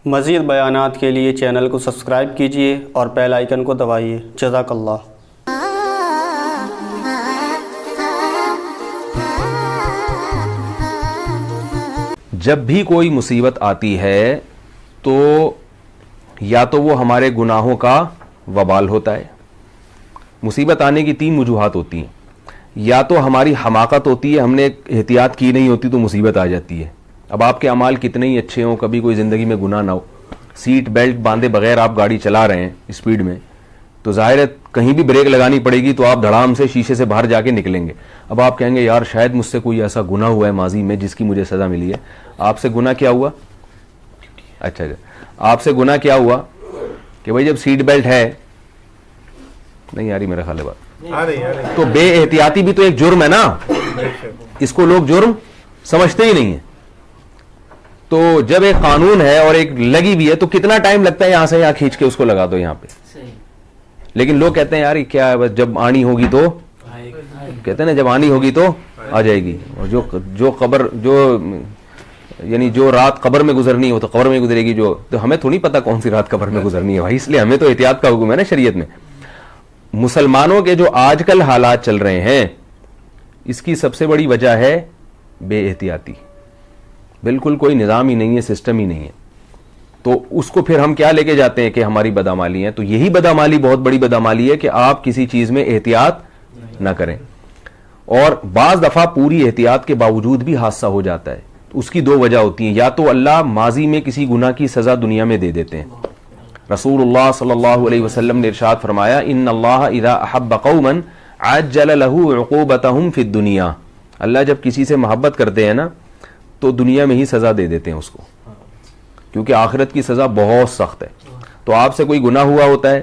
مزید بیانات کے لیے چینل کو سبسکرائب کیجیے اور بیل آئیکن کو دبائیے۔ جزاک اللہ۔ جب بھی کوئی مصیبت آتی ہے تو یا تو وہ ہمارے گناہوں کا وبال ہوتا ہے۔ مصیبت آنے کی 3 وجوہات ہوتی ہیں، یا تو ہماری حماقت ہوتی ہے، ہم نے احتیاط کی نہیں ہوتی تو مصیبت آ جاتی ہے۔ اب آپ کے اعمال کتنے ہی اچھے ہوں، کبھی کوئی زندگی میں گناہ نہ ہو، سیٹ بیلٹ باندھے بغیر آپ گاڑی چلا رہے ہیں اسپیڈ میں، تو ظاہر ہے کہیں بھی بریک لگانی پڑے گی تو آپ دھڑام سے شیشے سے باہر جا کے نکلیں گے۔ اب آپ کہیں گے یار شاید مجھ سے کوئی ایسا گناہ ہوا ہے ماضی میں جس کی مجھے سزا ملی ہے۔ آپ سے گناہ کیا ہوا؟ اچھا آپ سے گناہ کیا ہوا کہ بھائی جب سیٹ بیلٹ ہے، نہیں آ رہی میرا خیال ہے بات، تو بے احتیاطی بھی تو ایک جرم ہے نا، اس کو لوگ جرم سمجھتے ہی نہیں ہیں۔ تو جب ایک قانون ہے اور ایک لگی بھی ہے تو کتنا ٹائم لگتا ہے یہاں سے یہاں کھینچ کے اس کو لگا دو یہاں پہ، لیکن لوگ کہتے ہیں یار کیا ہے، جب آنی ہوگی تو کہتے ہیں نا جب آنی ہوگی تو آ جائے گی، اور جو قبر یعنی جو رات قبر میں گزرنی ہو تو قبر میں گزرے گی، تو ہمیں تھوڑی پتہ کون سی رات قبر میں گزرنی ہے بھائی، اس لیے ہمیں تو احتیاط کا حکم ہے نا شریعت میں۔ مسلمانوں کے جو آج کل حالات چل رہے ہیں اس کی سب سے بڑی وجہ ہے بے احتیاطی، بالکل کوئی نظام ہی نہیں ہے، سسٹم ہی نہیں ہے۔ تو اس کو پھر ہم کیا لے کے جاتے ہیں کہ ہماری بدعمالی ہے، تو یہی بدعمالی بہت بڑی بدعمالی ہے کہ آپ کسی چیز میں احتیاط نہ کریں، اور بعض دفعہ پوری احتیاط کے باوجود بھی حادثہ ہو جاتا ہے۔ اس کی 2 وجہ ہوتی ہیں، یا تو اللہ ماضی میں کسی گناہ کی سزا دنیا میں دے دیتے ہیں۔ رسول اللہ صلی اللہ علیہ وسلم نے ارشاد فرمایا ان اللہ اذا احب قوما عجل له عقوبتهم فی الدنیا، اللہ جب کسی سے محبت کرتے ہیں نا تو دنیا میں ہی سزا دے دیتے ہیں اس کو، کیونکہ آخرت کی سزا بہت سخت ہے۔ تو آپ سے کوئی گناہ ہوا ہوتا ہے،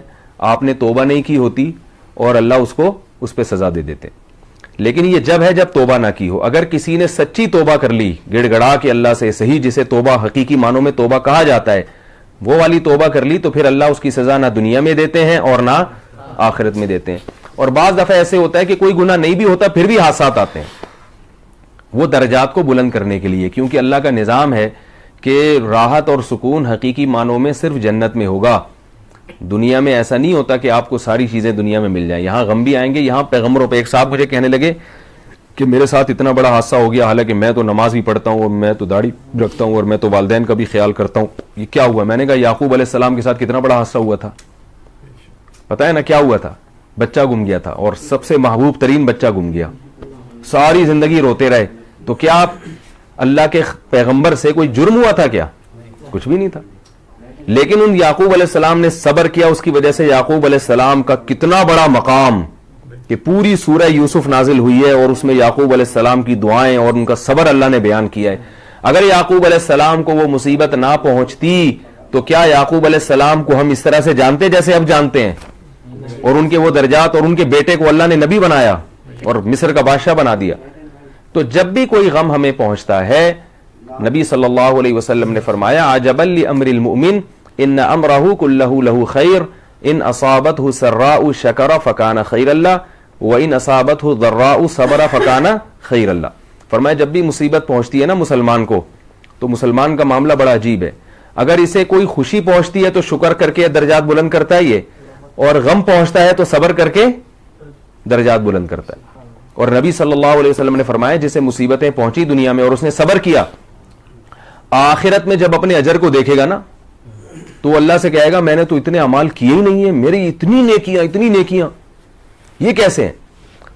آپ نے توبہ نہیں کی ہوتی اور اللہ اس کو اس پہ سزا دے دیتے ہیں۔ لیکن یہ جب ہے جب توبہ نہ کی ہو۔ اگر کسی نے سچی توبہ کر لی گڑ گڑا کے اللہ سے صحیح، جسے توبہ حقیقی معنوں میں توبہ کہا جاتا ہے، وہ والی توبہ کر لی تو پھر اللہ اس کی سزا نہ دنیا میں دیتے ہیں اور نہ آخرت میں دیتے ہیں۔ اور بعض دفعہ ایسے ہوتا ہے کہ کوئی گناہ نہیں بھی ہوتا پھر بھی حادثات آتے ہیں، وہ درجات کو بلند کرنے کے لیے، کیونکہ اللہ کا نظام ہے کہ راحت اور سکون حقیقی معنوں میں صرف جنت میں ہوگا۔ دنیا میں ایسا نہیں ہوتا کہ آپ کو ساری چیزیں دنیا میں مل جائیں، یہاں غم بھی آئیں گے۔ یہاں پیغمبروں پہ ایک صاحب مجھے کہنے لگے کہ میرے ساتھ اتنا بڑا حادثہ ہو گیا، حالانکہ میں تو نماز بھی پڑھتا ہوں اور میں تو داڑھی رکھتا ہوں اور میں تو والدین کا بھی خیال کرتا ہوں، یہ کیا ہوا؟ میں نے کہا یعقوب علیہ السلام کے ساتھ کتنا بڑا حادثہ ہوا تھا، پتہ ہے نا کیا ہوا تھا؟ بچہ گم گیا تھا، اور سب سے محبوب ترین بچہ گم گیا، ساری زندگی روتے رہے۔ تو کیا آپ اللہ کے پیغمبر سے کوئی جرم ہوا تھا کیا؟ کچھ بھی نہیں تھا، لیکن ان یعقوب علیہ السلام نے صبر کیا، اس کی وجہ سے یعقوب علیہ السلام کا کتنا بڑا مقام کہ پوری سورہ یوسف نازل ہوئی ہے اور اس میں یعقوب علیہ السلام کی دعائیں اور ان کا صبر اللہ نے بیان کیا ہے۔ اگر یعقوب علیہ السلام کو وہ مصیبت نہ پہنچتی تو کیا یعقوب علیہ السلام کو ہم اس طرح سے جانتے جیسے اب جانتے ہیں، اور ان کے وہ درجات، اور ان کے بیٹے کو اللہ نے نبی بنایا اور مصر کا بادشاہ بنا دیا۔ تو جب بھی کوئی غم ہمیں پہنچتا ہے، نبی صلی اللہ علیہ وسلم نے فرمایا عجبا لامر المؤمن ان امرہ کلہ لہ خیر ان اصابتہ سراء شکر فکان خیر اللہ وان اصابتہ ضراء صبر فکان خیر اللہ۔ فرمایا جب بھی مصیبت پہنچتی ہے نا مسلمان کو، تو مسلمان کا معاملہ بڑا عجیب ہے۔ اگر اسے کوئی خوشی پہنچتی ہے تو شکر کر کے درجات بلند کرتا ہے یہ، اور غم پہنچتا ہے تو صبر کر کے درجات بلند کرتا ہے۔ اور نبی صلی اللہ علیہ وسلم نے فرمایا جسے مصیبتیں پہنچی دنیا میں اور اس نے صبر کیا، آخرت میں جب اپنے اجر کو دیکھے گا نا تو اللہ سے کہے گا میں نے تو اتنے اعمال کیے ہی نہیں ہیں، میری اتنی نیکیاں یہ کیسے ہیں؟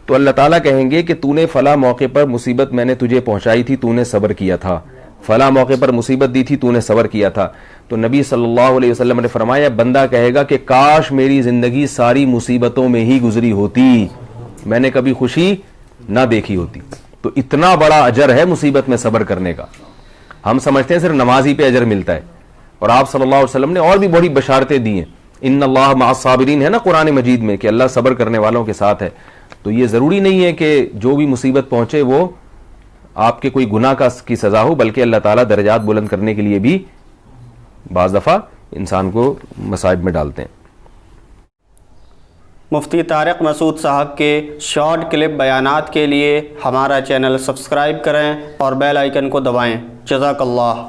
تو اللہ تعالیٰ کہیں گے کہ تو نے فلاں موقع پر مصیبت میں نے تجھے پہنچائی تھی، تو نے صبر کیا تھا، فلاں موقع پر مصیبت دی تھی تو نے صبر کیا تھا۔ تو نبی صلی اللہ علیہ وسلم نے فرمایا بندہ کہے گا کہ کاش میری زندگی ساری مصیبتوں میں ہی گزری ہوتی، میں نے کبھی خوشی نہ دیکھی ہوتی۔ تو اتنا بڑا اجر ہے مصیبت میں صبر کرنے کا۔ ہم سمجھتے ہیں صرف نمازی پہ اجر ملتا ہے، اور آپ صلی اللہ علیہ وسلم نے اور بھی بڑی بشارتیں دی ہیں، ان اللہ مع الصابرین ہے نا قرآن مجید میں کہ اللہ صبر کرنے والوں کے ساتھ ہے۔ تو یہ ضروری نہیں ہے کہ جو بھی مصیبت پہنچے وہ آپ کے کوئی گناہ کی سزا ہو، بلکہ اللہ تعالیٰ درجات بلند کرنے کے لیے بھی بعض دفعہ انسان کو مصائب میں ڈالتے ہیں۔ مفتی طارق مسعود صاحب کے شارٹ کلپ بیانات کے لیے ہمارا چینل سبسکرائب کریں اور بیل آئیکن کو دبائیں۔ جزاک اللہ۔